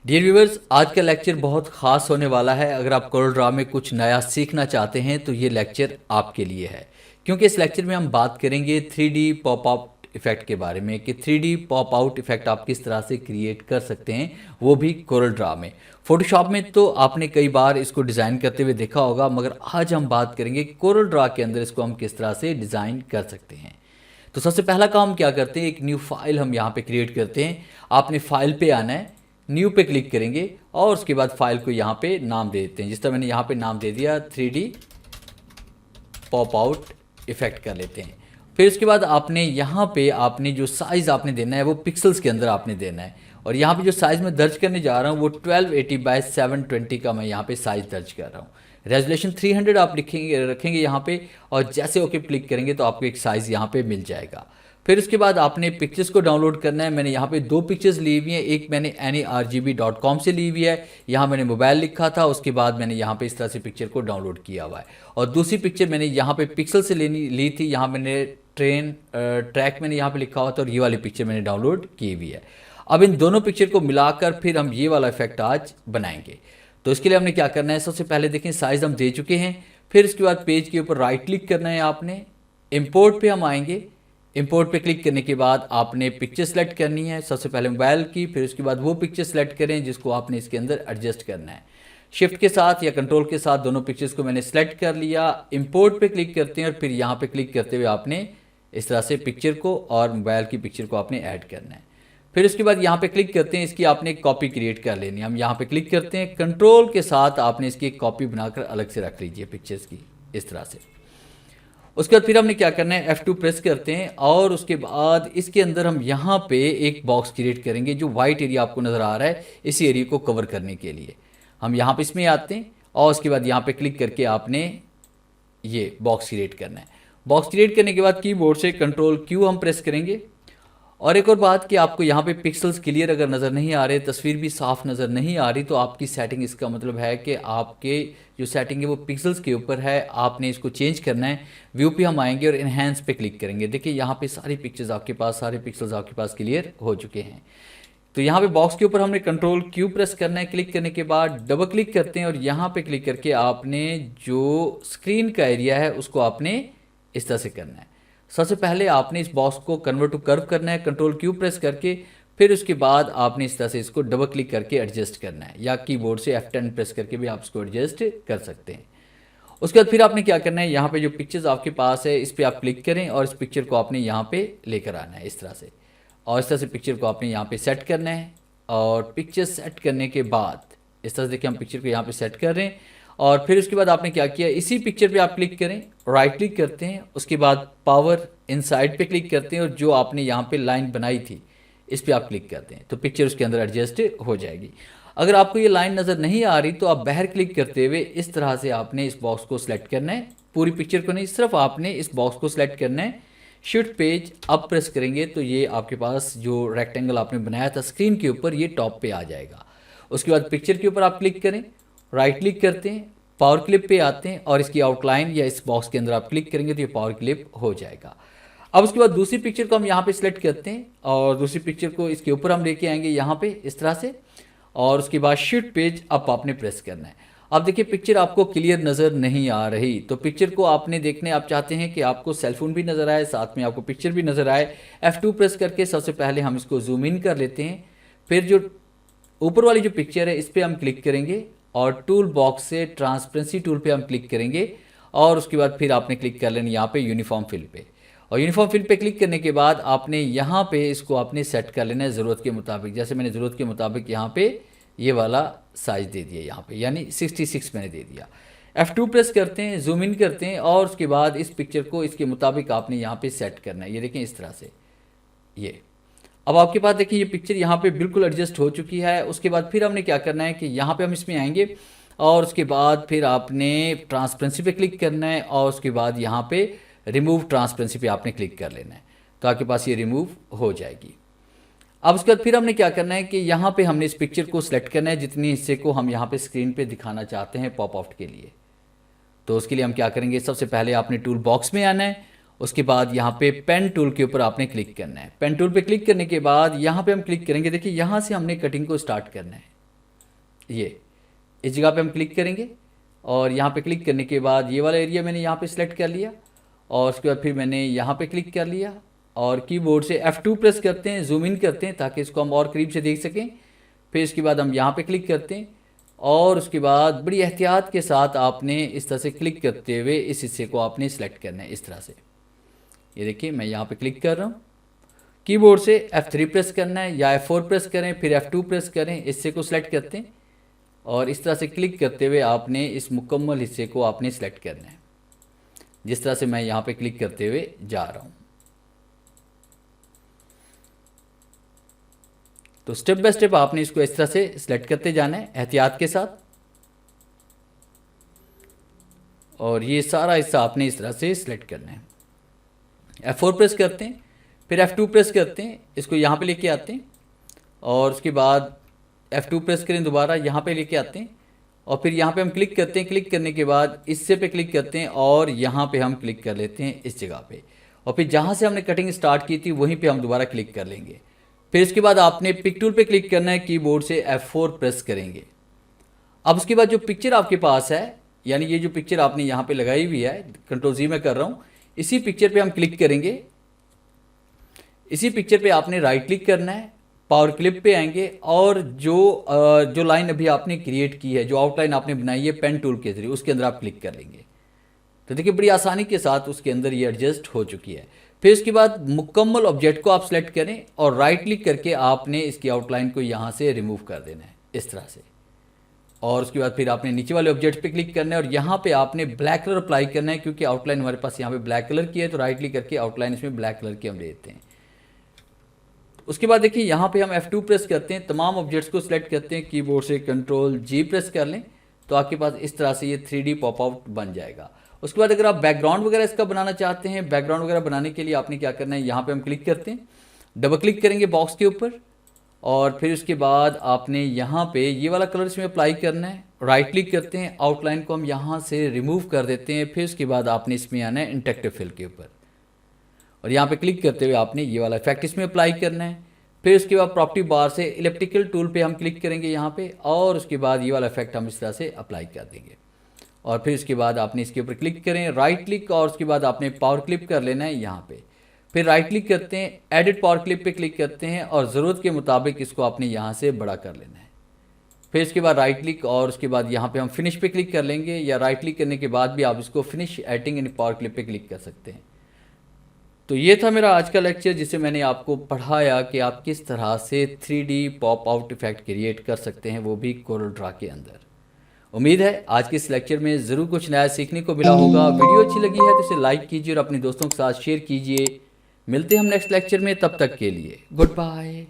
Dear viewers, आज का lecture बहुत ख़ास होने वाला है। अगर आप कोरल ड्रा में कुछ नया सीखना चाहते हैं तो ये लेक्चर आपके लिए है, क्योंकि इस लेक्चर में हम बात करेंगे 3D पॉप आउट इफ़ेक्ट के बारे में कि 3D पॉप आउट इफ़ेक्ट आप किस तरह से क्रिएट कर सकते हैं, वो भी कोरल ड्रा में। फोटोशॉप में तो आपने कई बार इसको डिज़ाइन करते हुए देखा होगा, मगर आज हम बात करेंगे कोरल ड्रा के अंदर इसको हम किस तरह से डिज़ाइन कर सकते हैं। तो सबसे पहला काम क्या करते हैं, एक न्यू फाइल हम यहाँ पे क्रिएट करते हैं। आपने फाइल पे आना है, न्यू पे क्लिक करेंगे और उसके बाद फाइल को यहाँ पे नाम दे देते हैं। जिस तरह मैंने यहाँ पे नाम दे दिया 3D पॉप आउट इफेक्ट कर लेते हैं। फिर उसके बाद आपने यहाँ पे आपने जो साइज़ आपने देना है वो पिक्सल्स के अंदर आपने देना है। और यहाँ पे जो साइज़ मैं दर्ज करने जा रहा हूँ वो 1280 बाय 720 का मैं यहाँ पे साइज़ दर्ज कर रहा हूँ। रेजोल्यूशन 300 आप रखेंगे यहाँ पे, और जैसे ओके क्लिक करेंगे तो आपको एक साइज़ यहाँ पे मिल जाएगा। फिर उसके बाद आपने पिक्चर्स को डाउनलोड करना है। मैंने यहाँ पे दो पिक्चर्स ली हुई हैं, एक मैंने AnyRGB.com से ली हुई है, यहाँ मैंने मोबाइल लिखा था, उसके बाद मैंने यहाँ पे इस तरह से पिक्चर को डाउनलोड किया हुआ है। और दूसरी पिक्चर मैंने यहाँ पे पिक्सल से ली थी, यहाँ मैंने ट्रैक मैंने यहाँ पे लिखा हुआ था, और ये वाली पिक्चर मैंने डाउनलोड की हुई है। अब इन दोनों पिक्चर को मिलाकर फिर हम ये वाला इफेक्ट आज बनाएंगे। तो इसके लिए हमने क्या करना है, सबसे पहले देखें साइज़ हम दे चुके हैं। फिर उसके बाद पेज के ऊपर राइट क्लिक करना है आपने, इम्पोर्ट पे हम आएंगे। इंपोर्ट पे क्लिक करने के बाद आपने पिक्चर सेलेक्ट करनी है, सबसे पहले मोबाइल की, फिर उसके बाद वो पिक्चर सेलेक्ट करें जिसको आपने इसके अंदर एडजस्ट करना है। शिफ्ट के साथ या कंट्रोल के साथ दोनों पिक्चर्स को मैंने सेलेक्ट कर लिया। इंपोर्ट पे क्लिक करते हैं और फिर यहाँ पे क्लिक करते हुए आपने इस तरह से पिक्चर को और मोबाइल की पिक्चर को आपने ऐड करना है। फिर उसके बाद यहाँ पे क्लिक करते हैं, इसकी आपने एक कॉपी क्रिएट कर लेनी है। हम यहाँ पे क्लिक करते हैं, कंट्रोल के साथ आपने इसकी एक कॉपी बनाकर अलग से रख लीजिए पिक्चर्स की, इस तरह से। उसके बाद फिर हमने क्या करना है, F2 प्रेस करते हैं और उसके बाद इसके अंदर हम यहाँ पे एक बॉक्स क्रिएट करेंगे। जो वाइट एरिया आपको नज़र आ रहा है, इसी एरिया को कवर करने के लिए हम यहाँ पे इसमें आते हैं और उसके बाद यहाँ पे क्लिक करके आपने ये बॉक्स क्रिएट करना है। बॉक्स क्रिएट करने के बाद कीबोर्ड से Ctrl+Q हम प्रेस करेंगे। और एक और बात कि आपको यहाँ पे पिक्सल्स क्लियर अगर नज़र नहीं आ रहे, तस्वीर भी साफ़ नज़र नहीं आ रही, तो आपकी सेटिंग, इसका मतलब है कि आपके जो सेटिंग है वो पिक्सल्स के ऊपर है, आपने इसको चेंज करना है। व्यू पे हम आएंगे और इन्हेंस पे क्लिक करेंगे। देखिए यहाँ पे सारी पिक्चर्स आपके पास, सारे पिक्सल्स आपके पास क्लियर हो चुके हैं। तो यहाँ पे बॉक्स के ऊपर हमने Ctrl+Q प्रेस करना है। क्लिक करने के बाद डबल क्लिक करते हैं और यहाँ पे क्लिक करके आपने जो स्क्रीन का एरिया है उसको आपने इस तरह से करना है। सबसे पहले आपने इस बॉक्स को कन्वर्ट टू कर्व करना है Ctrl+Q प्रेस करके। फिर उसके बाद आपने इस तरह से इसको डबल क्लिक करके एडजस्ट करना है, या कीबोर्ड से F10 प्रेस करके भी आप इसको एडजस्ट कर सकते हैं। उसके बाद फिर आपने क्या करना है, यहाँ पे जो पिक्चर्स आपके पास है इस पर आप क्लिक करें और इस पिक्चर को आपने यहाँ पे लेकर आना है इस तरह से। और इस तरह से पिक्चर को आपने यहाँ पे सेट करना है। और पिक्चर सेट करने के बाद इस तरह से देखिए हम पिक्चर को यहाँ पे सेट कर रहे हैं। और फिर उसके बाद आपने क्या किया, इसी पिक्चर पे आप क्लिक करें, राइट क्लिक करते हैं, उसके बाद पावर इनसाइड पे क्लिक करते हैं और जो आपने यहाँ पे लाइन बनाई थी इस पे आप क्लिक करते हैं तो पिक्चर उसके अंदर एडजस्ट हो जाएगी। अगर आपको ये लाइन नज़र नहीं आ रही तो आप बाहर क्लिक करते हुए इस तरह से आपने इस बॉक्स को सिलेक्ट करना है, पूरी पिक्चर को नहीं, सिर्फ आपने इस बॉक्स को सिलेक्ट करना है। शिफ्ट पेज अप प्रेस करेंगे तो ये आपके पास जो रेक्टेंगल आपने बनाया था स्क्रीन के ऊपर, ये टॉप पे आ जाएगा। उसके बाद पिक्चर के ऊपर आप क्लिक करें, राइट क्लिक करते हैं, पावर क्लिप पे आते हैं और इसकी आउटलाइन या इस बॉक्स के अंदर आप क्लिक करेंगे तो ये पावर क्लिप हो जाएगा। अब उसके बाद दूसरी पिक्चर को हम यहाँ पे सिलेक्ट करते हैं और दूसरी पिक्चर को इसके ऊपर हम लेके आएंगे यहाँ पे इस तरह से। और उसके बाद शिफ्ट पेज अप आपने प्रेस करना है। अब देखिए पिक्चर आपको क्लियर नज़र नहीं आ रही, तो पिक्चर को आपने देखने, आप चाहते हैं कि आपको सेलफोन भी नज़र आए, साथ में आपको पिक्चर भी नज़र आए। F2 प्रेस करके सबसे पहले हम इसको जूम इन कर लेते हैं। फिर जो ऊपर वाली जो पिक्चर है इस पर हम क्लिक करेंगे और टूल बॉक्स से ट्रांसपेरेंसी टूल पे हम क्लिक करेंगे। और उसके बाद फिर आपने क्लिक कर लेना यहाँ पे यूनिफॉर्म फिल पे। और यूनिफॉर्म फिल पे क्लिक करने के बाद आपने यहाँ पे इसको आपने सेट कर लेना है ज़रूरत के मुताबिक। जैसे मैंने ज़रूरत के मुताबिक यहाँ पे ये वाला साइज़ दे दिया, यहाँ पे यानी 66 मैंने दे दिया। F2 प्रेस करते हैं, जूम इन करते हैं और उसके बाद इस पिक्चर को इसके मुताबिक आपने यहाँ पे सेट करना है। ये देखें इस तरह से, ये अब आपके पास देखिए ये पिक्चर यहाँ पे बिल्कुल एडजस्ट हो चुकी है। उसके बाद फिर हमने क्या करना है कि यहाँ पे हम इसमें आएंगे और उसके बाद फिर आपने ट्रांसपेरेंसी पे क्लिक करना है और उसके बाद यहाँ पे रिमूव ट्रांसपेरेंसी पे आपने क्लिक कर लेना है तो आपके पास ये रिमूव हो जाएगी। अब उसके बाद फिर हमने क्या करना है कि यहाँ पे हमने इस पिक्चर को सिलेक्ट करना है, जितनी हिस्से को हम यहाँ पे स्क्रीन पे दिखाना चाहते हैं पॉप आउट के लिए। तो उसके लिए हम क्या करेंगे, सबसे पहले आपने टूल बॉक्स में आना है, उसके बाद यहाँ पे पेन टूल के ऊपर आपने क्लिक करना है। पेन टूल पे क्लिक करने के बाद यहाँ पे हम क्लिक करेंगे। देखिए यहाँ से हमने कटिंग को स्टार्ट करना है, ये इस जगह पे हम क्लिक करेंगे और यहाँ पे क्लिक करने के बाद ये वाला एरिया मैंने यहाँ पे सिलेक्ट कर लिया और उसके बाद फिर मैंने यहाँ पे क्लिक कर लिया और कीबोर्ड से F2 प्रेस करते हैं, जूम इन करते हैं ताकि इसको हम और करीब से देख सकें। फिर इसके बाद हम यहाँ पे क्लिक करते हैं और उसके बाद बड़ी एहतियात के साथ आपने इस तरह से क्लिक करते हुए इस हिस्से को आपने सेलेक्ट करना है इस तरह से। ये देखिए मैं यहाँ पे क्लिक कर रहा हूँ, कीबोर्ड से F3 प्रेस करना है या F4 प्रेस करें फिर F2 प्रेस करें, हिस्से को सिलेक्ट करते हैं और इस तरह से क्लिक करते हुए आपने इस मुकम्मल हिस्से को आपने सेलेक्ट करना है, जिस तरह से मैं यहाँ पे क्लिक करते हुए जा रहा हूँ। तो स्टेप बाय स्टेप आपने इसको इस तरह से सिलेक्ट करते जाना है एहतियात के साथ और ये सारा हिस्सा आपने इस तरह से सिलेक्ट करना है। F4 प्रेस करते हैं फिर F2 प्रेस करते हैं, इसको यहाँ पे लेके आते हैं और उसके बाद F2 प्रेस करें, दोबारा यहाँ पे लेके आते हैं और फिर यहाँ पे हम क्लिक करते हैं। क्लिक करने के बाद इससे पे क्लिक करते हैं और यहाँ पे हम क्लिक कर लेते हैं इस जगह पे और फिर जहाँ से हमने कटिंग स्टार्ट की थी वहीं पे हम दोबारा क्लिक कर लेंगे। फिर इसके बाद आपने पिक टूल पे क्लिक करना है, कीबोर्ड से F4 प्रेस करेंगे। अब उसके बाद जो पिक्चर आपके पास है, यानी ये जो पिक्चर आपने यहाँ पे लगाई हुई है, कंट्रोल Z में कर रहा हूँ, इसी पिक्चर पे हम क्लिक करेंगे। इसी पिक्चर पे आपने राइट क्लिक करना है, पावर क्लिप पे आएंगे और जो लाइन अभी आपने क्रिएट की है, जो आउटलाइन आपने बनाई है पेन टूल के जरिए, उसके अंदर आप क्लिक कर लेंगे। तो देखिए बड़ी आसानी के साथ उसके अंदर ये एडजस्ट हो चुकी है। फिर इसके बाद मुकम्मल ऑब्जेक्ट को आप सेलेक्ट करें और राइट क्लिक करके आपने इसकी आउटलाइन को यहाँ से रिमूव कर देना है इस तरह से। और उसके बाद फिर आपने नीचे वाले ऑब्जेक्ट पे क्लिक करना है और यहाँ पे आपने ब्लैक कलर अप्लाई करना है, क्योंकि आउटलाइन हमारे पास यहाँ पे ब्लैक कलर की है, तो राइट क्लिक करके आउटलाइन इसमें ब्लैक कलर की हम देते हैं। उसके बाद देखिए यहाँ पे हम F2 प्रेस करते हैं, तमाम ऑब्जेक्ट्स को सिलेक्ट करते हैं, कीबोर्ड से कंट्रोल G प्रेस कर लें तो आपके पास इस तरह से ये 3D पॉपआउट बन जाएगा। उसके बाद अगर आप बैकग्राउंड वगैरह इसका बनाना चाहते हैं, बैकग्राउंड वगैरह बनाने के लिए आपने क्या करना है, यहाँ पे हम क्लिक करते हैं, डबल क्लिक करेंगे बॉक्स के ऊपर और फिर उसके बाद आपने यहाँ पे ये वाला कलर इसमें अप्लाई करना है। राइट क्लिक करते हैं, आउटलाइन को हम यहाँ से रिमूव कर देते हैं। फिर उसके बाद आपने इसमें आना है इंटरेक्टिव फिल के ऊपर और यहाँ पे क्लिक करते हुए आपने ये वाला इफेक्ट इसमें अप्लाई करना है। फिर उसके बाद प्रॉपर्टी बार से इलेप्टिकल टूल पे हम क्लिक करेंगे यहाँ पे और उसके बाद ये वाला इफेक्ट हम इस तरह से अप्लाई कर देंगे और फिर उसके बाद आपने इसके ऊपर क्लिक करें, राइट क्लिक और उसके बाद आपने पावर क्लिप कर लेना है यहाँ पे। फिर राइट क्लिक करते हैं, एडिट पावर क्लिप पे क्लिक करते हैं और ज़रूरत के मुताबिक इसको आपने यहाँ से बड़ा कर लेना है। फिर इसके बाद राइट क्लिक और उसके बाद यहाँ पे हम फिनिश पे क्लिक कर लेंगे या राइट क्लिक करने के बाद भी आप इसको finish editing in power clip पे क्लिक कर सकते हैं। तो ये था मेरा आज का लेक्चर जिसे मैंने आपको पढ़ाया कि आप किस तरह से 3D pop out effect create कर सकते हैं, वो भी कोरल ड्रा के अंदर। उम्मीद है आज के इस लेक्चर में ज़रूर कुछ नया सीखने को मिला होगा। वीडियो अच्छी लगी है तो इसे लाइक कीजिए और अपने दोस्तों के साथ शेयर कीजिए। मिलते हैं हम नेक्स्ट लेक्चर में, तब तक के लिए गुड बाय।